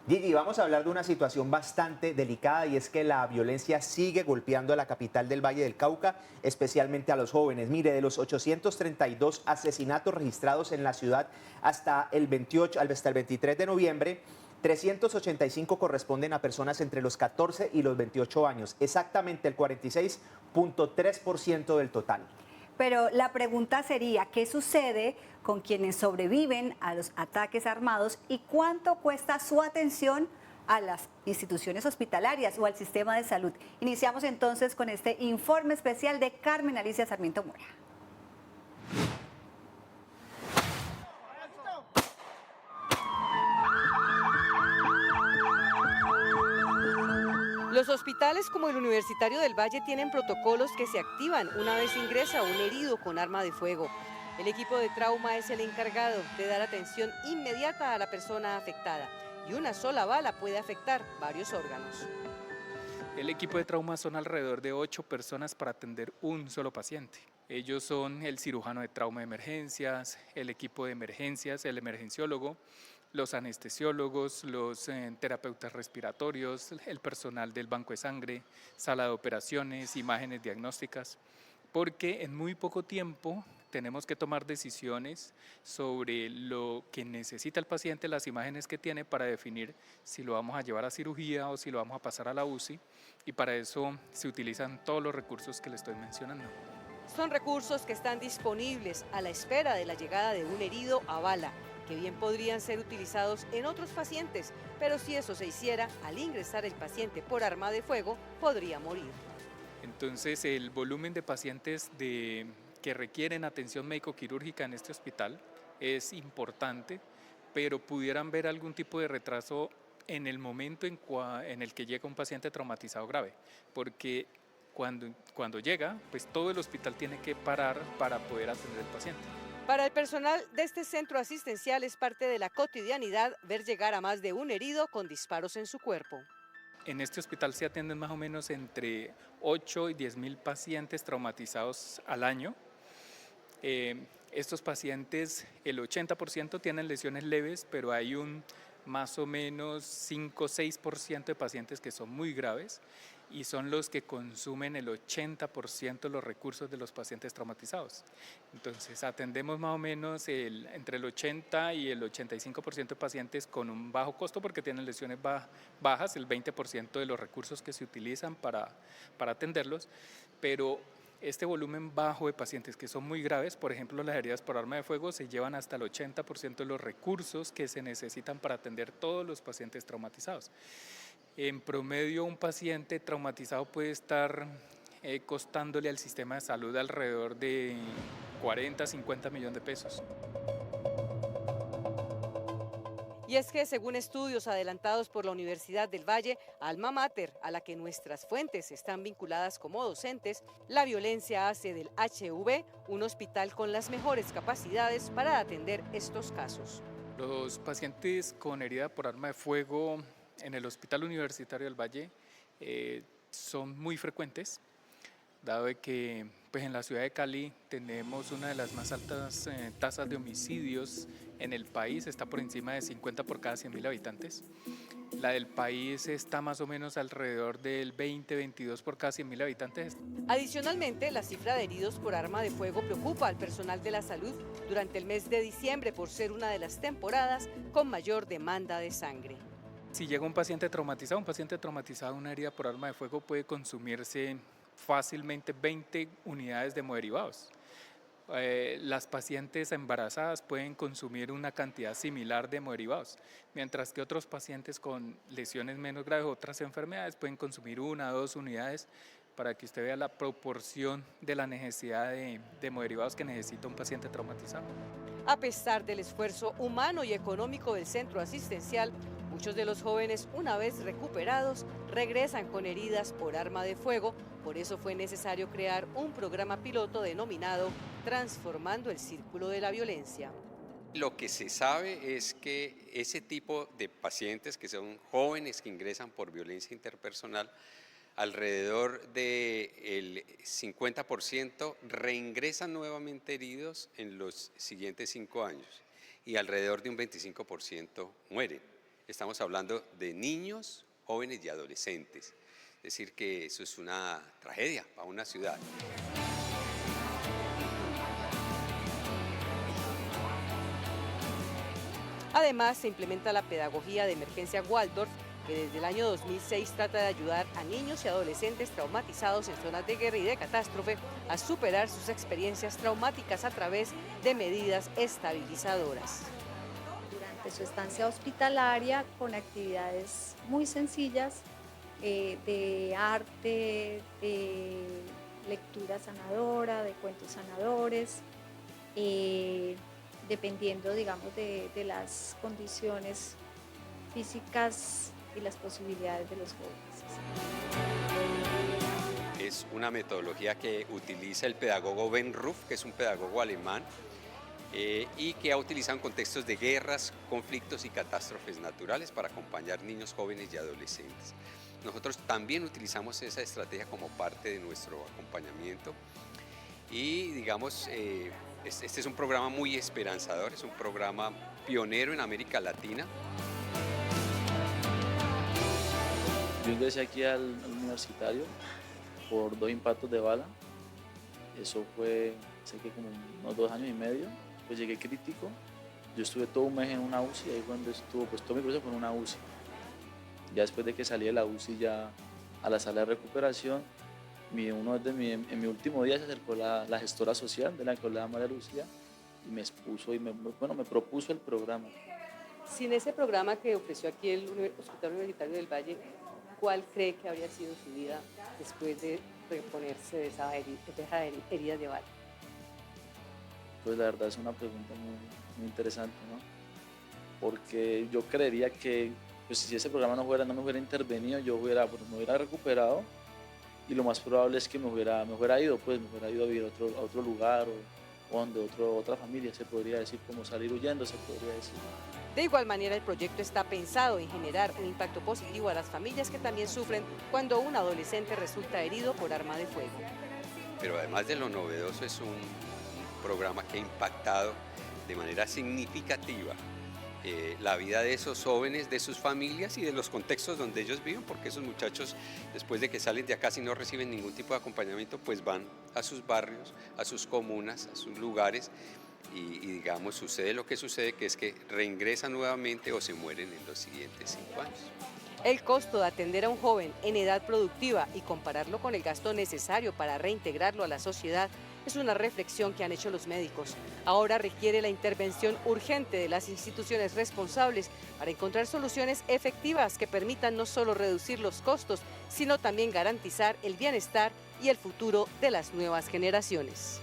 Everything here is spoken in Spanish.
Gigi, vamos a hablar de una situación bastante delicada y es que la violencia sigue golpeando a la capital del Valle del Cauca, especialmente a los jóvenes. Mire, de los 832 asesinatos registrados en la ciudad hasta el 23 de noviembre, 385 corresponden a personas entre los 14 y los 28 años, exactamente el 46.3% del total. Pero la pregunta sería, ¿qué sucede con quienes sobreviven a los ataques armados y cuánto cuesta su atención a las instituciones hospitalarias o al sistema de salud? Iniciamos entonces con este informe especial de Carmen Alicia Sarmiento Mora. Los hospitales como el Universitario del Valle tienen protocolos que se activan una vez ingresa un herido con arma de fuego. El equipo de trauma es el encargado de dar atención inmediata a la persona afectada y una sola bala puede afectar varios órganos. El equipo de trauma son alrededor de 8 personas para atender un solo paciente. Ellos son el cirujano de trauma de emergencias, el equipo de emergencias, el emergenciólogo, los anestesiólogos, los terapeutas respiratorios, el personal del banco de sangre, sala de operaciones, imágenes diagnósticas, porque en muy poco tiempo tenemos que tomar decisiones sobre lo que necesita el paciente, las imágenes que tiene para definir si lo vamos a llevar a cirugía o si lo vamos a pasar a la UCI, y para eso se utilizan todos los recursos que le estoy mencionando. Son recursos que están disponibles a la espera de la llegada de un herido a bala, que bien podrían ser utilizados en otros pacientes, pero si eso se hiciera, al ingresar el paciente por arma de fuego, podría morir. Entonces, el volumen de pacientes que requieren atención médico-quirúrgica en este hospital es importante, pero pudieran ver algún tipo de retraso en el momento en el que llega un paciente traumatizado grave, porque cuando llega, pues todo el hospital tiene que parar para poder atender al paciente. Para el personal de este centro asistencial es parte de la cotidianidad ver llegar a más de un herido con disparos en su cuerpo. En este hospital se atienden más o menos entre 8 y 10 mil pacientes traumatizados al año. Estos pacientes, el 80% tienen lesiones leves, pero hay un más o menos 5 o 6% de pacientes que son muy graves y son los que consumen el 80% de los recursos de los pacientes traumatizados. Entonces atendemos más o menos entre el 80 y el 85% de pacientes con un bajo costo porque tienen lesiones bajas, el 20% de los recursos que se utilizan para atenderlos, pero este volumen bajo de pacientes que son muy graves, por ejemplo las heridas por arma de fuego, se llevan hasta el 80% de los recursos que se necesitan para atender todos los pacientes traumatizados. En promedio, un paciente traumatizado puede estar costándole al sistema de salud alrededor de 40, 50 millones de pesos. Y es que, según estudios adelantados por la Universidad del Valle, alma mater, a la que nuestras fuentes están vinculadas como docentes, la violencia hace del HV un hospital con las mejores capacidades para atender estos casos. Los pacientes con herida por arma de fuego en el Hospital Universitario del Valle son muy frecuentes, dado que pues en la ciudad de Cali tenemos una de las más altas tasas de homicidios en el país, está por encima de 50 por cada 100.000 habitantes. La del país está más o menos alrededor del 20-22 por cada 100.000 habitantes. Adicionalmente, la cifra de heridos por arma de fuego preocupa al personal de la salud durante el mes de diciembre por ser una de las temporadas con mayor demanda de sangre. Si llega un paciente traumatizado, una herida por arma de fuego puede consumirse fácilmente 20 unidades de hemoderivados. Las pacientes embarazadas pueden consumir una cantidad similar de hemoderivados, mientras que otros pacientes con lesiones menos graves o otras enfermedades pueden consumir 1 o 2 unidades, para que usted vea la proporción de la necesidad de hemoderivados que necesita un paciente traumatizado. A pesar del esfuerzo humano y económico del centro asistencial, muchos de los jóvenes, una vez recuperados, regresan con heridas por arma de fuego. Por eso fue necesario crear un programa piloto denominado Transformando el Círculo de la Violencia. Lo que se sabe es que ese tipo de pacientes que son jóvenes que ingresan por violencia interpersonal, alrededor del 50% reingresan nuevamente heridos en los siguientes 5 años y alrededor de un 25% mueren. estamos hablando de niños, jóvenes y adolescentes. Es decir, que eso es una tragedia para una ciudad. Además, se implementa la pedagogía de emergencia Waldorf, que desde el año 2006 trata de ayudar a niños y adolescentes traumatizados en zonas de guerra y de catástrofe a superar sus experiencias traumáticas a través de medidas estabilizadoras. Durante su estancia hospitalaria, con actividades muy sencillas de arte, de lectura sanadora, de cuentos sanadores, dependiendo, digamos, de las condiciones físicas y las posibilidades de los jóvenes. Es una metodología que utiliza el pedagogo Ben Ruff, que es un pedagogo alemán, y que ha utilizado en contextos de guerras, conflictos y catástrofes naturales para acompañar niños, jóvenes y adolescentes. Nosotros también utilizamos esa estrategia como parte de nuestro acompañamiento y, digamos, este es un programa muy esperanzador, es un programa pionero en América Latina. Yo ingresé aquí al universitario por 2 impactos de bala. Eso fue, sé que como unos 2 años y medio. Pues llegué crítico. Yo estuve todo un mes en una UCI, ahí cuando estuvo, pues todo mi proceso fue en una UCI. Ya después de que salí de la UCI ya a la sala de recuperación, en mi último día se acercó la gestora social de la Escuela María Lucía y me expuso y me propuso el programa. Sin ese programa que ofreció aquí el Hospital Universitario del Valle, ¿cuál cree que habría sido su vida después de reponerse de esa herida de bala? Pues la verdad es una pregunta muy interesante, ¿no? Porque yo creería que pues, si ese programa no me hubiera intervenido, me hubiera recuperado y lo más probable es que me hubiera ido a vivir a otro lugar o donde otra familia, se podría decir, como salir huyendo, se podría decir. De igual manera, el proyecto está pensado en generar un impacto positivo a las familias que también sufren cuando un adolescente resulta herido por arma de fuego. Pero además de lo novedoso, es un programa que ha impactado de manera significativa la vida de esos jóvenes, de sus familias y de los contextos donde ellos viven, porque esos muchachos, después de que salen de acá, si no reciben ningún tipo de acompañamiento, pues van a sus barrios, a sus comunas, a sus lugares y digamos, sucede lo que sucede, que es que reingresan nuevamente o se mueren en los siguientes 5 años. El costo de atender a un joven en edad productiva y compararlo con el gasto necesario para reintegrarlo a la sociedad es una reflexión que han hecho los médicos. Ahora requiere la intervención urgente de las instituciones responsables para encontrar soluciones efectivas que permitan no solo reducir los costos, sino también garantizar el bienestar y el futuro de las nuevas generaciones.